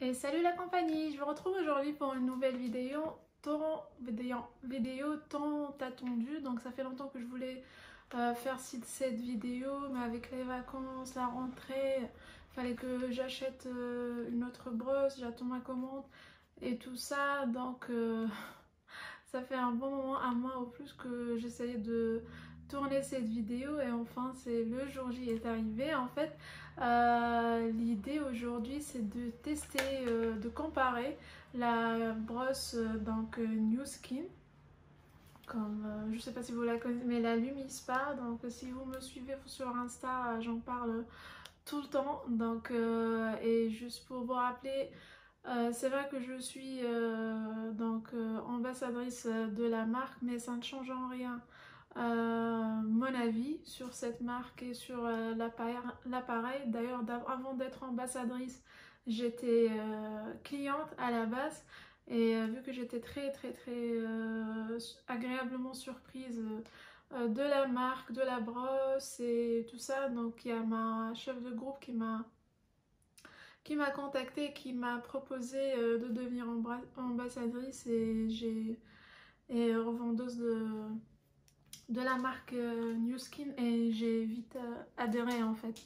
Et salut la compagnie, je vous retrouve aujourd'hui pour une nouvelle vidéo tant attendue. Donc ça fait longtemps que je voulais faire cette vidéo, mais avec les vacances, la rentrée, il fallait que j'achète une autre brosse, j'attends ma commande et tout ça. Donc ça fait un bon moment, un mois ou plus que j'essayais de tourner cette vidéo et enfin c'est le jour J est arrivé. En fait, l'idée aujourd'hui c'est de tester, de comparer la brosse New Skin. Comme je sais pas si vous la connaissez, mais la Lumispa. Donc si vous me suivez sur Insta, j'en parle tout le temps. Donc et juste pour vous rappeler. C'est vrai que je suis ambassadrice de la marque, mais ça ne change en rien mon avis sur cette marque et sur l'appareil. D'ailleurs, avant d'être ambassadrice, j'étais cliente à la base et vu que j'étais très agréablement surprise de la marque, de la brosse et tout ça, donc il y a ma chef de groupe qui m'a contactée, qui m'a proposé de devenir ambassadrice et revendeuse de la marque New Skin et j'ai vite adhéré en fait.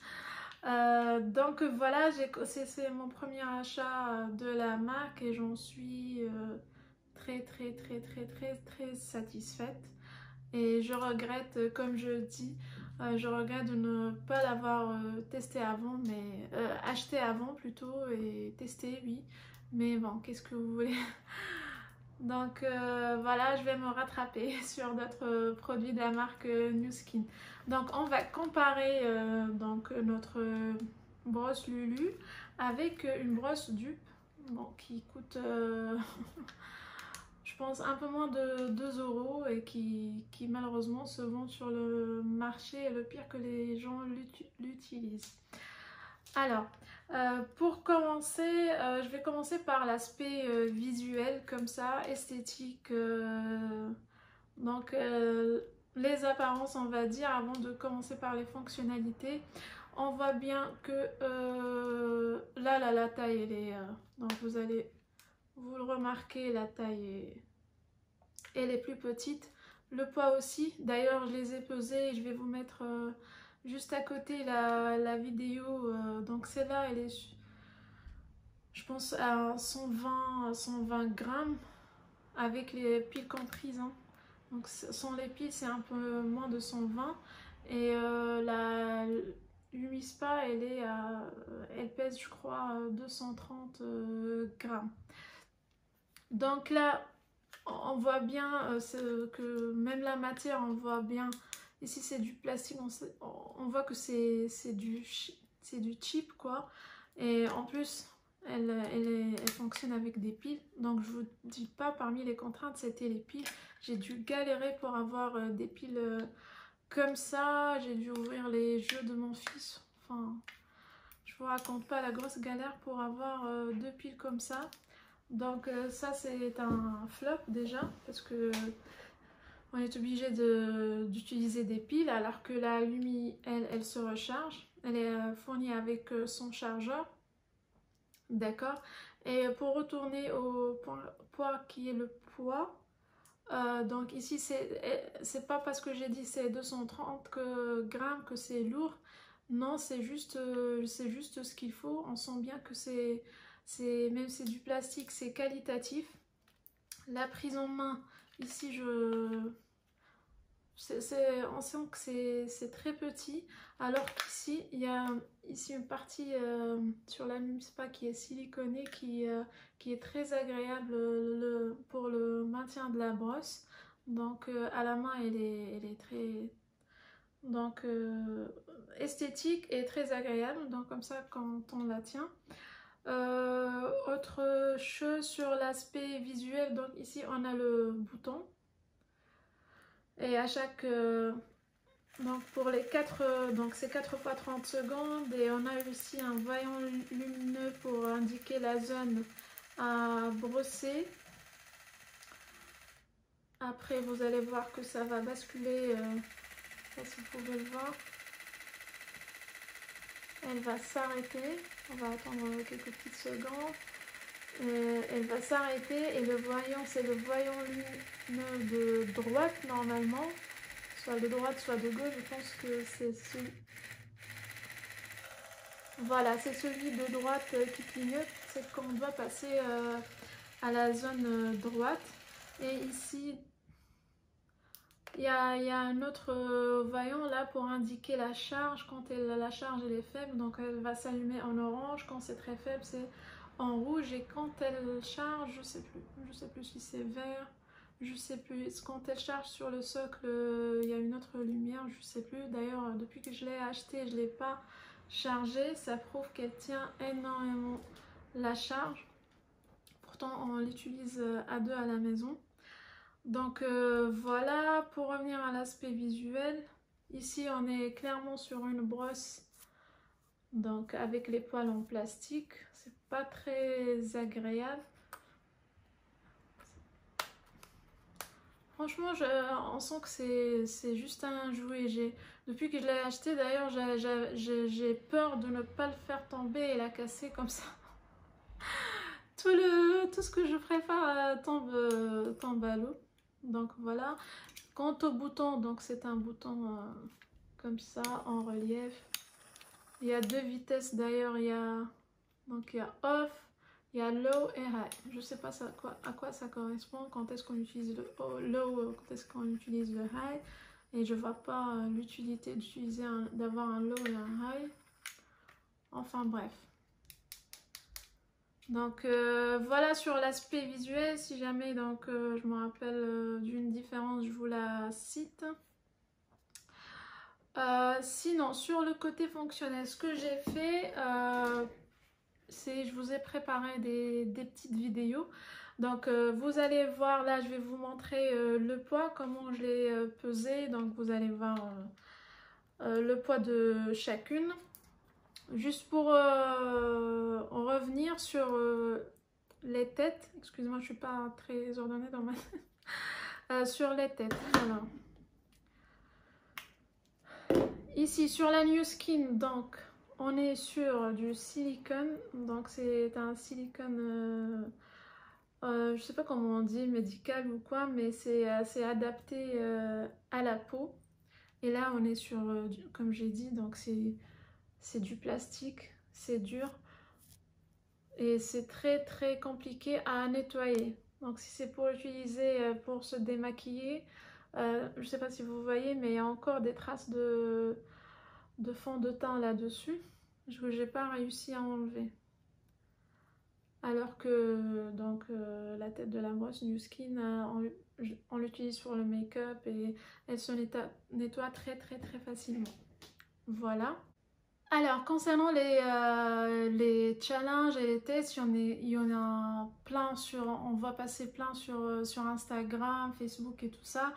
Donc voilà, c'est mon premier achat de la marque et j'en suis très satisfaite. Et je regrette, comme je dis, je regrette de ne pas l'avoir testé avant, mais acheté avant plutôt et testé, oui. Mais bon, qu'est-ce que vous voulez? Donc voilà, je vais me rattraper sur d'autres produits de la marque New Skin. Donc on va comparer notre brosse Lulu avec une brosse dupe, bon, qui coûte je pense un peu moins de 2 euros et qui malheureusement se vend sur le marché et le pire que les gens l'utilisent. Alors, pour commencer, je vais commencer par l'aspect visuel comme ça, esthétique. Donc, les apparences, on va dire, avant de commencer par les fonctionnalités. On voit bien que là, la taille, elle est... donc, vous le remarquez, la taille elle est plus petite. Le poids aussi. D'ailleurs, je les ai pesés et je vais vous mettre juste à côté la vidéo. Donc celle-là, elle est, je pense, à 120 grammes avec les piles comprises. Hein. Donc sans les piles, c'est un peu moins de 120. Et la Lumispa, elle pèse, je crois, 230 grammes. Donc là, on voit bien que même la matière, on voit bien, ici c'est du plastique, on voit que c'est du cheap quoi. Et en plus, elle fonctionne avec des piles. Donc je vous dis pas, parmi les contraintes, c'était les piles. J'ai dû galérer pour avoir des piles comme ça. J'ai dû ouvrir les jeux de mon fils. Enfin, je vous raconte pas la grosse galère pour avoir deux piles comme ça. Donc ça c'est un flop déjà parce que on est obligé d'utiliser des piles alors que la Lumi elle se recharge. Elle est fournie avec son chargeur. D'accord. Et pour retourner au poids qui est le poids, donc ici c'est pas parce que j'ai dit c'est 230 grammes que c'est lourd. Non, c'est juste ce qu'il faut. On sent bien que même si c'est du plastique, c'est qualitatif. La prise en main, ici on sent que c'est très petit, alors qu'ici il y a ici une partie sur la Lumispa qui est siliconée, qui est très agréable pour le maintien de la brosse. Donc à la main elle est très esthétique et très agréable, donc comme ça quand on la tient. Autre chose sur l'aspect visuel, donc ici on a le bouton et à chaque donc pour les 4 donc c'est 4 fois 30 secondes et on a aussi un voyant lumineux pour indiquer la zone à brosser. Après vous allez voir que ça va basculer, je sais pas si vous pouvez le voir, elle va s'arrêter, on va attendre quelques petites secondes. elle va s'arrêter et le voyant, c'est le voyant lumineux de droite normalement, soit de droite soit de gauche. Je pense que c'est celui, voilà, c'est celui de droite qui clignote, c'est qu'on doit passer à la zone droite. Et ici il y a un autre voyant là pour indiquer la charge. Quand la charge elle est faible, donc elle va s'allumer en orange. Quand c'est très faible, c'est en rouge. Et quand elle charge, je sais plus si c'est vert, je sais plus. Quand elle charge sur le socle, il y a une autre lumière, je sais plus. D'ailleurs, depuis que je l'ai acheté, je l'ai pas chargée. Ça prouve qu'elle tient énormément la charge. Pourtant, on l'utilise à deux à la maison. Donc voilà, pour revenir à l'aspect visuel, ici on est clairement sur une brosse, donc avec les poils en plastique, c'est pas très agréable. Franchement, on sent que c'est juste un jouet. Depuis que je l'ai acheté, d'ailleurs, j'ai peur de ne pas le faire tomber et la casser comme ça. Tout ce que je prépare tombe à l'eau. Donc voilà. Quant au bouton, donc c'est un bouton comme ça en relief. Il y a deux vitesses d'ailleurs. Il y a off, il y a low et high. Je sais pas à quoi ça correspond. Quand est-ce qu'on utilise le low, quand est-ce qu'on utilise le high. Et je vois pas l'utilité d'avoir un low et un high. Enfin bref. Donc voilà sur l'aspect visuel, si jamais donc, je me rappelle d'une différence, je vous la cite. Sinon, sur le côté fonctionnel, ce que j'ai fait, c'est je vous ai préparé des petites vidéos. Donc vous allez voir, là je vais vous montrer le poids, comment je l'ai pesé. Donc vous allez voir le poids de chacune. Juste pour revenir sur les têtes, excusez-moi, je suis pas très ordonnée dans ma tête. Sur les têtes, voilà. Ici sur la New Skin, donc on est sur du silicone, donc c'est un silicone, je sais pas comment on dit, médical ou quoi, mais c'est assez adapté à la peau. Et là on est sur, comme j'ai dit, donc c'est du plastique, c'est dur et c'est très compliqué à nettoyer. Donc si c'est pour utiliser pour se démaquiller, je sais pas si vous voyez, mais il y a encore des traces de fond de teint là-dessus que j'ai pas réussi à enlever. Alors que donc la tête de la brosse New Skin, on l'utilise pour le make-up et elle se nettoie très facilement. Voilà. Alors, concernant les challenges et les tests, il y en a plein on va passer plein sur Instagram, Facebook et tout ça.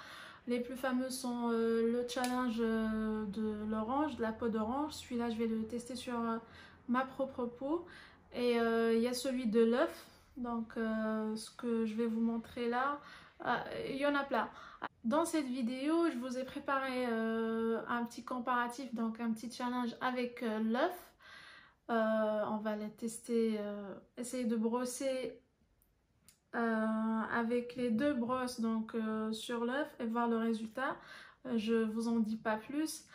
Les plus fameux sont le challenge de l'orange, de la peau d'orange. Celui-là, je vais le tester sur ma propre peau. Et il y a celui de l'œuf, donc ce que je vais vous montrer là. Il y en a plein. Dans cette vidéo, je vous ai préparé un petit comparatif, donc un petit challenge avec l'œuf. On va les tester, essayer de brosser avec les deux brosses donc sur l'œuf et voir le résultat. Je vous en dis pas plus.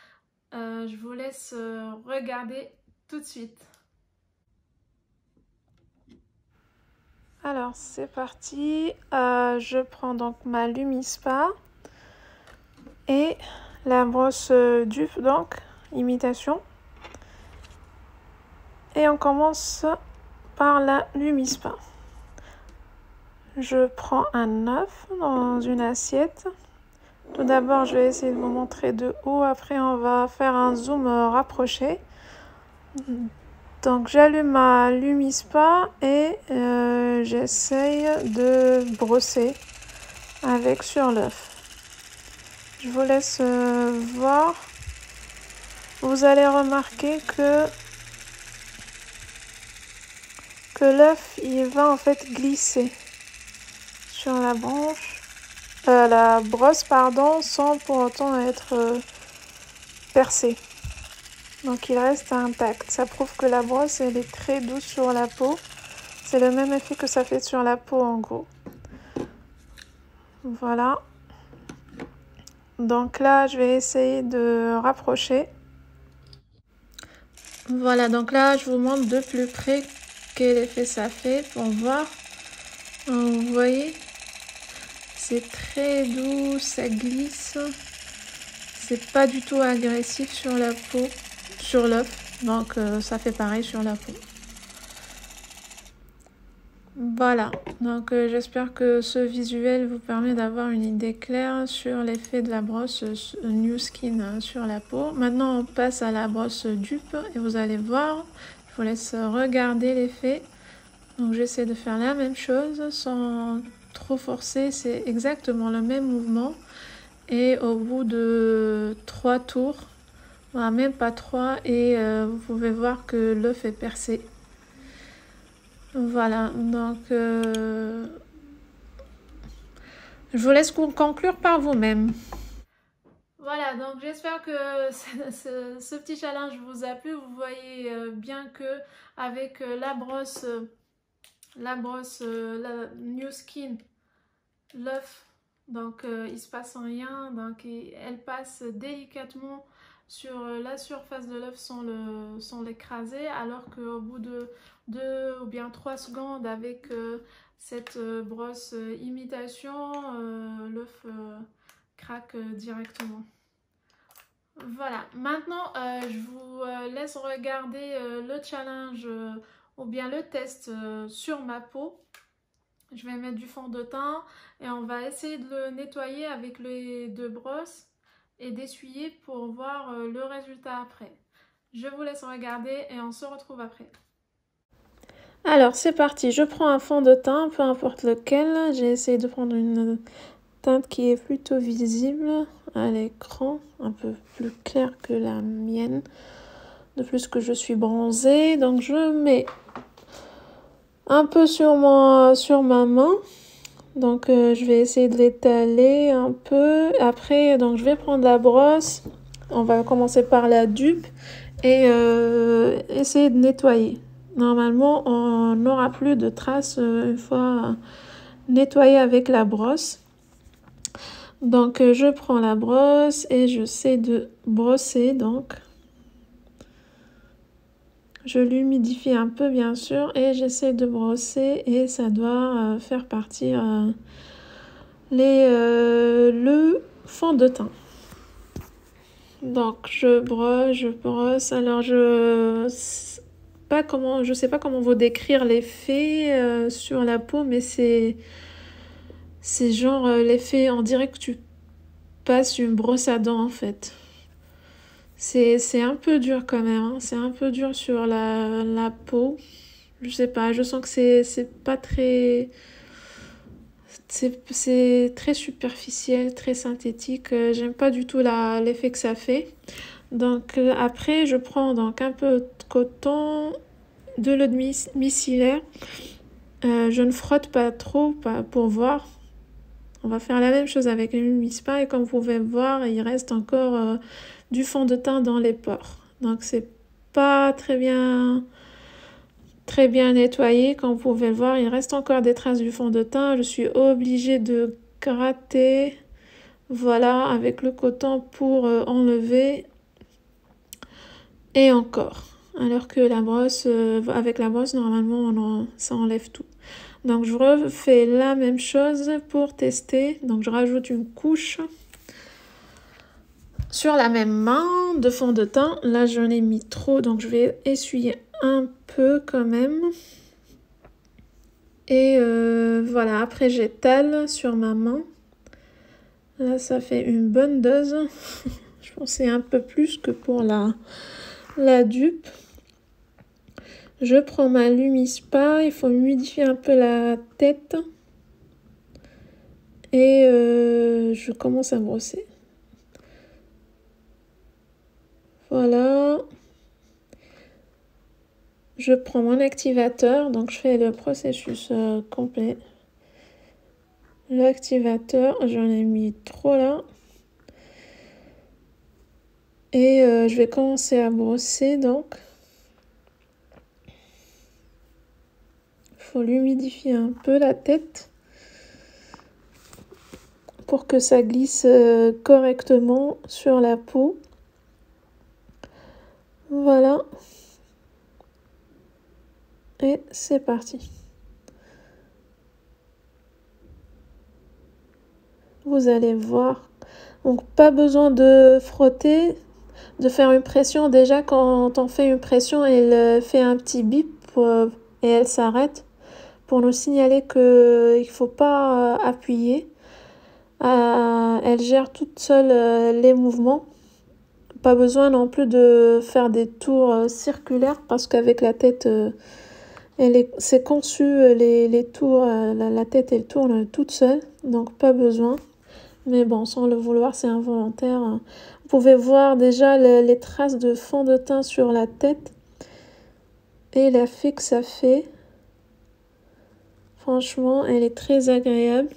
Je vous laisse regarder tout de suite. Alors c'est parti. Je prends donc ma Lumispa et la brosse Dupe, donc imitation, et on commence par la Lumispa. Je prends un œuf dans une assiette. Tout d'abord, je vais essayer de vous montrer de haut, après on va faire un zoom rapproché. Donc j'allume ma Lumispa et j'essaye de brosser avec sur l'œuf. Je vous laisse voir. Vous allez remarquer que l'œuf il va en fait glisser sur la brosse pardon, sans pour autant être percé. Donc il reste intact. Ça prouve que la brosse elle est très douce sur la peau. C'est le même effet que ça fait sur la peau en gros. Voilà. Donc là, je vais essayer de rapprocher. Voilà, donc là, je vous montre de plus près quel effet ça fait pour voir. Vous voyez, c'est très doux, ça glisse. C'est pas du tout agressif sur la peau, sur l'œuf. Donc ça fait pareil sur la peau. Voilà, donc j'espère que ce visuel vous permet d'avoir une idée claire sur l'effet de la brosse New Skin sur la peau. Maintenant, on passe à la brosse dupe et vous allez voir, je vous laisse regarder l'effet. Donc j'essaie de faire la même chose sans trop forcer, c'est exactement le même mouvement. Et au bout de 3 tours, voilà, même pas 3, et vous pouvez voir que l'œuf est percé. Voilà, donc je vous laisse conclure par vous-même. Voilà, donc j'espère que ce petit challenge vous a plu. Vous voyez bien que avec la brosse la New Skin, l'œuf, donc il se passe rien, donc elle passe délicatement sur la surface de l'œuf sans l'écraser, alors qu'au bout de 2 ou bien 3 secondes avec cette brosse imitation, l'œuf craque directement. Voilà, maintenant je vous laisse regarder le challenge ou bien le test sur ma peau. Je vais mettre du fond de teint et on va essayer de le nettoyer avec les 2 brosses et d'essuyer pour voir le résultat après. Je vous laisse regarder et on se retrouve après. Alors c'est parti, je prends un fond de teint, peu importe lequel. J'ai essayé de prendre une teinte qui est plutôt visible à l'écran, un peu plus claire que la mienne. De plus que je suis bronzée, donc je mets un peu sur ma main. Donc je vais essayer de l'étaler un peu. Après, donc je vais prendre la brosse. On va commencer par la dupe et essayer de nettoyer. Normalement, on n'aura plus de traces une fois nettoyé avec la brosse. Donc je prends la brosse et j'essaie de brosser. Donc je l'humidifie un peu bien sûr et j'essaie de brosser et ça doit faire partir le fond de teint. Donc je brosse. Alors je sais pas comment vous décrire l'effet sur la peau, mais c'est genre l'effet, on dirait que tu passes une brosse à dents en fait. C'est un peu dur quand même, hein. C'est un peu dur sur la peau. Je sais pas, je sens que c'est pas très... C'est très superficiel, très synthétique. J'aime pas du tout l'effet que ça fait. Donc après, je prends donc un peu de coton, de l'eau de micellaire. Je ne frotte pas trop pour voir. On va faire la même chose avec les Mimi-Spa et comme vous pouvez voir, il reste encore du fond de teint dans les pores. Donc c'est pas très bien nettoyé. Comme vous pouvez le voir, il reste encore des traces du fond de teint. Je suis obligée de gratter, voilà, avec le coton pour enlever. Et encore. Alors que la brosse, avec la brosse, normalement, ça enlève tout. Donc je refais la même chose pour tester. Donc je rajoute une couche sur la même main de fond de teint. Là j'en ai mis trop, donc je vais essuyer un peu quand même. Et voilà, après j'étale sur ma main. Là ça fait une bonne dose. Je pensais un peu plus que pour la dupe. Je prends ma Lumi-Spa, il faut humidifier un peu la tête. Et je commence à brosser. Voilà. Je prends mon activateur, donc je fais le processus complet. L'activateur, j'en ai mis trop là. Et je vais commencer à brosser donc. faut l'humidifier un peu la tête pour que ça glisse correctement sur la peau. Voilà. Et c'est parti. Vous allez voir. Donc pas besoin de frotter, de faire une pression. Déjà quand on fait une pression, elle fait un petit bip et elle s'arrête pour nous signaler qu'il ne faut pas appuyer. Elle gère toute seule les mouvements. Pas besoin non plus de faire des tours circulaires parce qu'avec la tête, c'est conçu, les tours, la tête elle tourne toute seule, donc pas besoin. Mais bon, sans le vouloir, c'est involontaire. Vous pouvez voir déjà les traces de fond de teint sur la tête et l'effet que ça fait. Franchement, elle est très agréable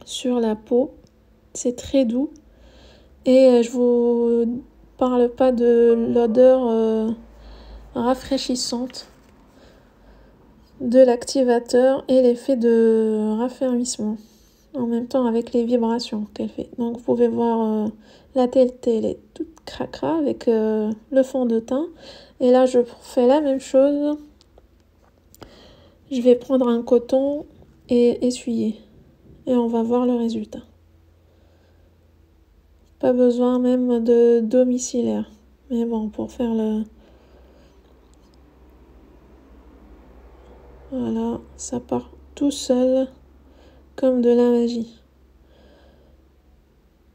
sur la peau. C'est très doux. Et je vous parle pas de l'odeur rafraîchissante de l'activateur et l'effet de raffermissement en même temps avec les vibrations qu'elle fait. Donc vous pouvelle voir la tête elle est toute cracra avec le fond de teint. Et là je fais la même chose. Je vais prendre un coton et essuyer. Et on va voir le résultat. Pas besoin même de domiciliaire. Mais bon, pour faire le... Voilà, ça part tout seul, comme de la magie.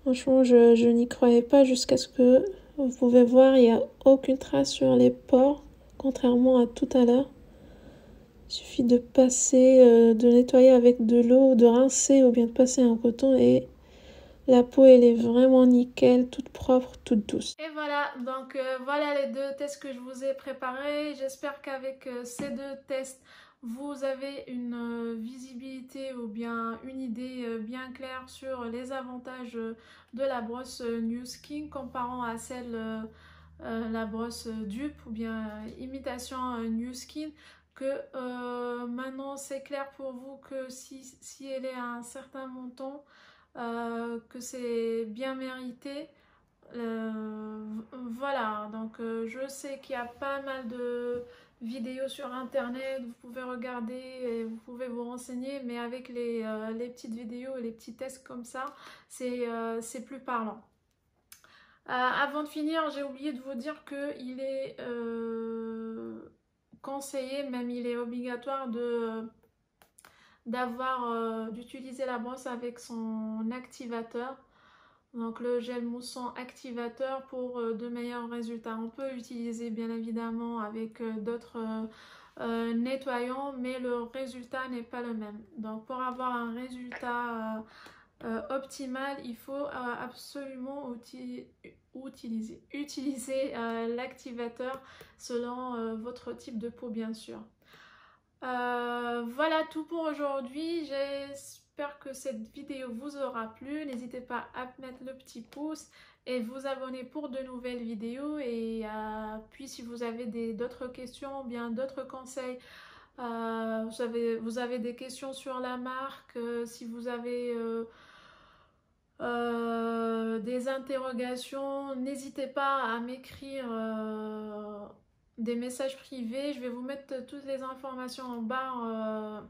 Franchement, je n'y croyais pas jusqu'à ce que vous pouvez voir, il n'y a aucune trace sur les pores, contrairement à tout à l'heure. Il suffit de passer, de nettoyer avec de l'eau, de rincer ou bien de passer un coton et la peau elle est vraiment nickel, toute propre, toute douce. Et voilà, donc voilà les deux tests que je vous ai préparés. J'espère qu'avec ces deux tests, vous avez une visibilité ou bien une idée bien claire sur les avantages de la brosse Nu Skin comparant à celle la brosse dupe ou bien imitation Nu Skin. Que maintenant c'est clair pour vous que si elle est à un certain montant, que c'est bien mérité. Voilà, donc je sais qu'il y a pas mal de vidéos sur internet, vous pouvez regarder et vous pouvez vous renseigner, mais avec les petites vidéos et les petits tests comme ça, c'est plus parlant. Avant de finir, j'ai oublié de vous dire qu'il est conseillé, même il est obligatoire d'utiliser la brosse avec son activateur. Donc le gel moussant activateur pour de meilleurs résultats. On peut utiliser bien évidemment avec d'autres nettoyants, mais le résultat n'est pas le même. Donc pour avoir un résultat optimal, il faut absolument utiliser l'activateur selon votre type de peau bien sûr. Voilà tout pour aujourd'hui. J'espère que cette vidéo vous aura plu. N'hésitez pas à mettre le petit pouce et vous abonner pour de nouvelles vidéos. Et puis si vous avez d'autres questions ou bien d'autres conseils, vous avez des questions sur la marque, si vous avez des interrogations, n'hésitez pas à m'écrire des messages privés. Je vais vous mettre toutes les informations en barre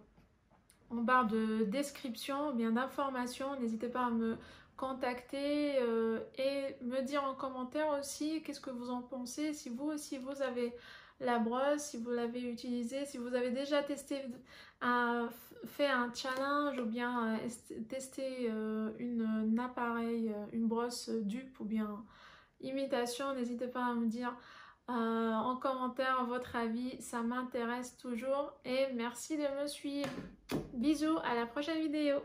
de description, bien d'informations. N'hésitez pas à me contacter et me dire en commentaire aussi qu'est-ce que vous en pensez, si vous aussi vous avez la brosse, si vous l'avez utilisée, si vous avez déjà testé, fait un challenge ou bien testé un appareil, une brosse dupe ou bien imitation. N'hésitez pas à me dire en commentaire votre avis, ça m'intéresse toujours et merci de me suivre. Bisous, à la prochaine vidéo.